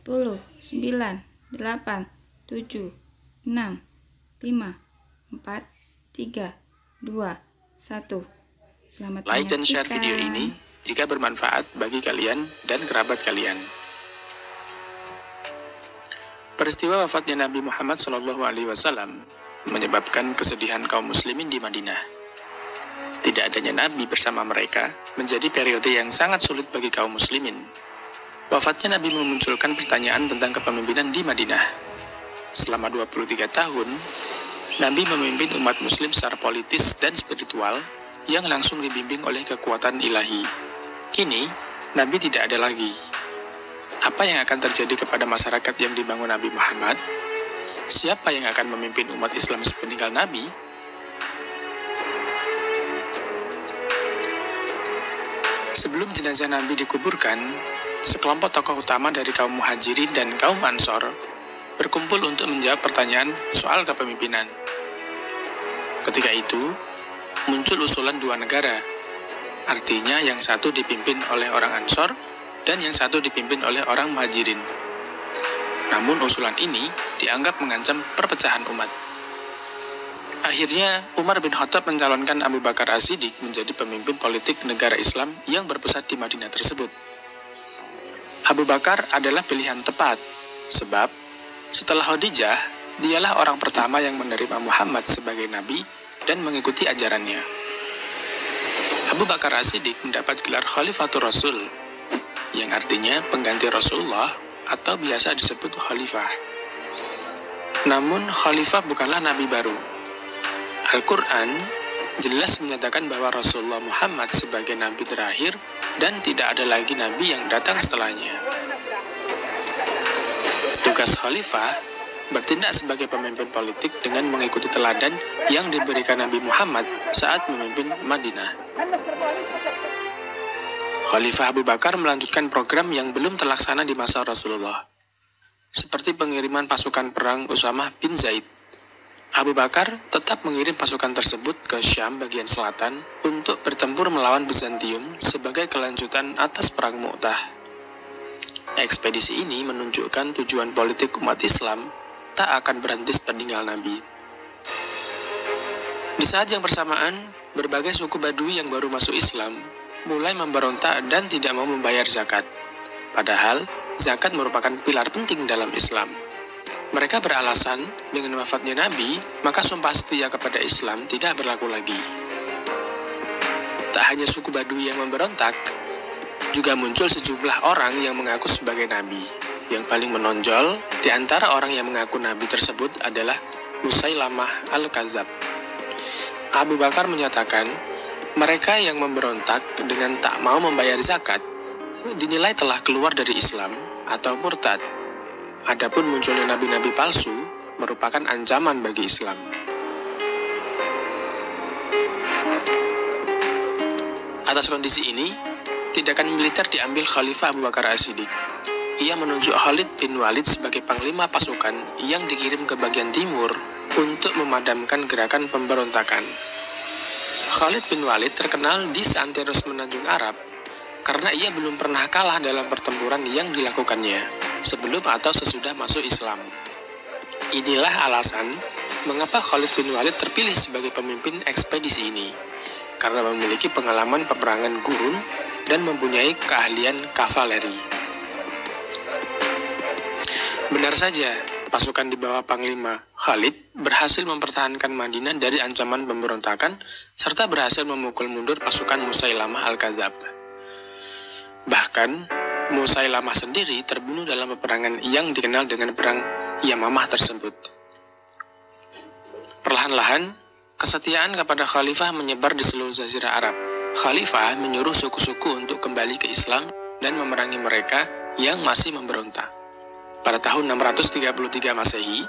10, 9, 8, 7, 6, 5, 4, 3, 2, 1. Selamat Like dan share menyaksikan. video ini jika bermanfaat bagi kalian dan kerabat kalian. Peristiwa wafatnya Nabi Muhammad SAW menyebabkan kesedihan kaum muslimin di Madinah. Tidak adanya Nabi bersama mereka menjadi periode yang sangat sulit bagi kaum muslimin. Wafatnya Nabi memunculkan pertanyaan tentang kepemimpinan di Madinah. Selama 23 tahun, Nabi memimpin umat muslim secara politis dan spiritual yang langsung dibimbing oleh kekuatan ilahi. Kini, Nabi tidak ada lagi. Apa yang akan terjadi kepada masyarakat yang dibangun Nabi Muhammad? Siapa yang akan memimpin umat Islam sepeninggal Nabi? Sebelum jenazah Nabi dikuburkan, sekelompok tokoh utama dari kaum Muhajirin dan kaum Ansor berkumpul untuk menjawab pertanyaan soal kepemimpinan. Ketika itu, muncul usulan dua negara, artinya yang satu dipimpin oleh orang Ansor dan yang satu dipimpin oleh orang Muhajirin. Namun usulan ini dianggap mengancam perpecahan umat. Akhirnya, Umar bin Khattab mencalonkan Abu Bakar As-Siddiq menjadi pemimpin politik negara Islam yang berpusat di Madinah tersebut. Abu Bakar adalah pilihan tepat, sebab setelah Khadijah, dialah orang pertama yang menerima Muhammad sebagai nabi dan mengikuti ajarannya. Abu Bakar As-Siddiq mendapat gelar Khalifatur Rasul, yang artinya pengganti Rasulullah atau biasa disebut khalifah. Namun, khalifah bukanlah nabi baru. Al-Quran jelas menyatakan bahwa Rasulullah Muhammad sebagai nabi terakhir dan tidak ada lagi nabi yang datang setelahnya. Tugas khalifah bertindak sebagai pemimpin politik dengan mengikuti teladan yang diberikan Nabi Muhammad saat memimpin Madinah. Khalifah Abu Bakar melanjutkan program yang belum terlaksana di masa Rasulullah, seperti pengiriman pasukan perang Usamah bin Zaid. Abu Bakar tetap mengirim pasukan tersebut ke Syam bagian selatan untuk bertempur melawan Bizantium sebagai kelanjutan atas perang Mu'tah. Ekspedisi ini menunjukkan tujuan politik umat Islam tak akan berhenti sepeninggal Nabi. Di saat yang bersamaan, berbagai suku Badui yang baru masuk Islam mulai memberontak dan tidak mau membayar zakat. Padahal, zakat merupakan pilar penting dalam Islam. Mereka beralasan, dengan wafatnya Nabi, maka sumpah setia kepada Islam tidak berlaku lagi. Tak hanya suku Badui yang memberontak, juga muncul sejumlah orang yang mengaku sebagai Nabi. Yang paling menonjol di antara orang yang mengaku Nabi tersebut adalah Musailamah Al-Kadzab. Abu Bakar menyatakan, mereka yang memberontak dengan tak mau membayar zakat dinilai telah keluar dari Islam atau murtad. Adapun munculnya nabi-nabi palsu merupakan ancaman bagi Islam. Atas kondisi ini, tindakan militer diambil Khalifah Abu Bakar As-Siddiq. Ia menunjuk Khalid bin Walid sebagai panglima pasukan yang dikirim ke bagian timur untuk memadamkan gerakan pemberontakan. Khalid bin Walid terkenal di seantero semenanjung Arab karena ia belum pernah kalah dalam pertempuran yang dilakukannya sebelum atau sesudah masuk Islam. Inilah alasan mengapa Khalid bin Walid terpilih sebagai pemimpin ekspedisi ini, karena memiliki pengalaman peperangan gurun dan mempunyai keahlian kavaleri. Benar saja, pasukan di bawah Panglima Khalid berhasil mempertahankan Madinah dari ancaman pemberontakan serta berhasil memukul mundur pasukan Musailamah Al-Kadzab. Bahkan, Musailamah sendiri terbunuh dalam peperangan yang dikenal dengan Perang Yamamah tersebut. Perlahan-lahan, kesetiaan kepada Khalifah menyebar di seluruh Jazirah Arab. Khalifah menyuruh suku-suku untuk kembali ke Islam dan memerangi mereka yang masih memberontak. Pada tahun 633 Masehi,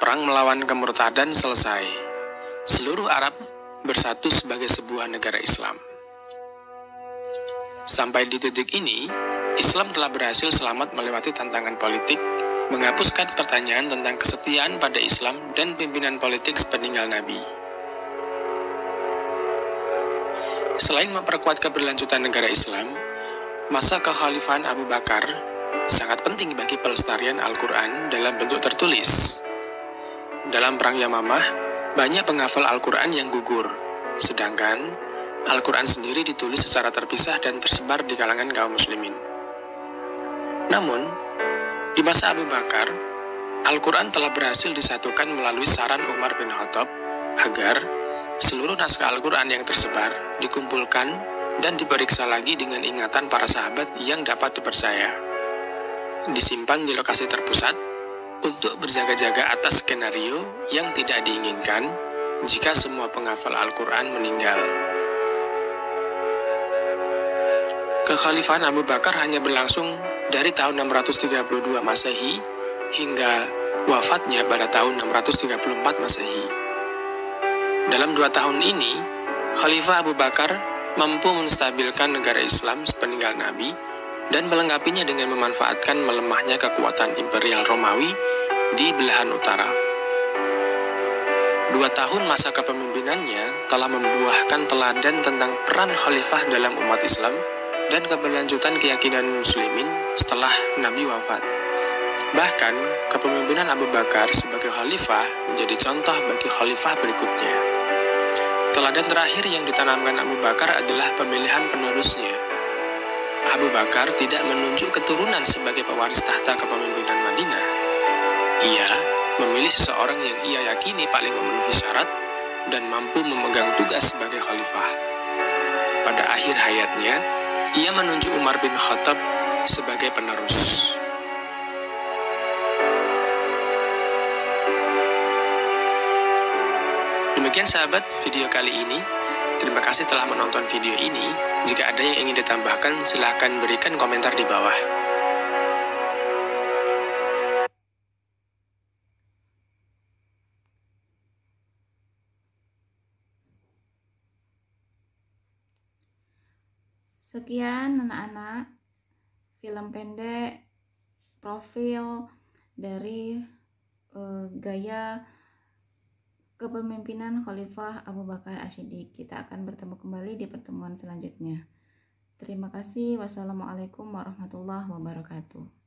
perang melawan kemurtadan selesai. Seluruh Arab bersatu sebagai sebuah negara Islam. Sampai di titik ini, Islam telah berhasil selamat melewati tantangan politik, menghapuskan pertanyaan tentang kesetiaan pada Islam dan pimpinan politik sepeninggal Nabi. Selain memperkuat keberlanjutan negara Islam, masa kekhalifahan Abu Bakar sangat penting bagi pelestarian Al-Quran dalam bentuk tertulis. Dalam Perang Yamamah, banyak penghafal Al-Quran yang gugur, sedangkan Al-Quran sendiri ditulis secara terpisah dan tersebar di kalangan kaum muslimin. Namun, di masa Abu Bakar, Al-Quran telah berhasil disatukan melalui saran Umar bin Khattab agar seluruh naskah Al-Quran yang tersebar dikumpulkan dan diperiksa lagi dengan ingatan para sahabat yang dapat dipercaya. Disimpan di lokasi terpusat untuk berjaga-jaga atas skenario yang tidak diinginkan jika semua penghafal Al-Quran meninggal. Kekhalifahan Abu Bakar hanya berlangsung dari tahun 632 Masehi hingga wafatnya pada tahun 634 Masehi. Dalam 2 tahun ini, Khalifah Abu Bakar mampu menstabilkan negara Islam sepeninggal Nabi dan melengkapinya dengan memanfaatkan melemahnya kekuatan Imperial Romawi di belahan utara. 2 tahun masa kepemimpinannya telah membuahkan teladan tentang peran khalifah dalam umat Islam dan keberlanjutan keyakinan muslimin setelah Nabi wafat. Bahkan, kepemimpinan Abu Bakar sebagai khalifah menjadi contoh bagi khalifah berikutnya. Teladan terakhir yang ditanamkan Abu Bakar adalah pemilihan penerusnya. Abu Bakar tidak menunjuk keturunan sebagai pewaris tahta kepemimpinan Madinah. Ia memilih seseorang yang ia yakini paling memenuhi syarat dan mampu memegang tugas sebagai khalifah. Pada akhir hayatnya, ia menunjuk Umar bin Khattab sebagai penerus. Demikian sahabat video kali ini. Terima kasih telah menonton video ini. Jika ada yang ingin ditambahkan, silahkan berikan komentar di bawah. Sekian anak-anak, film pendek profil dari gaya kepemimpinan Khalifah Abu Bakar Ash-Shiddiq. Kita akan bertemu kembali di pertemuan selanjutnya. Terima kasih. Wassalamualaikum warahmatullahi wabarakatuh.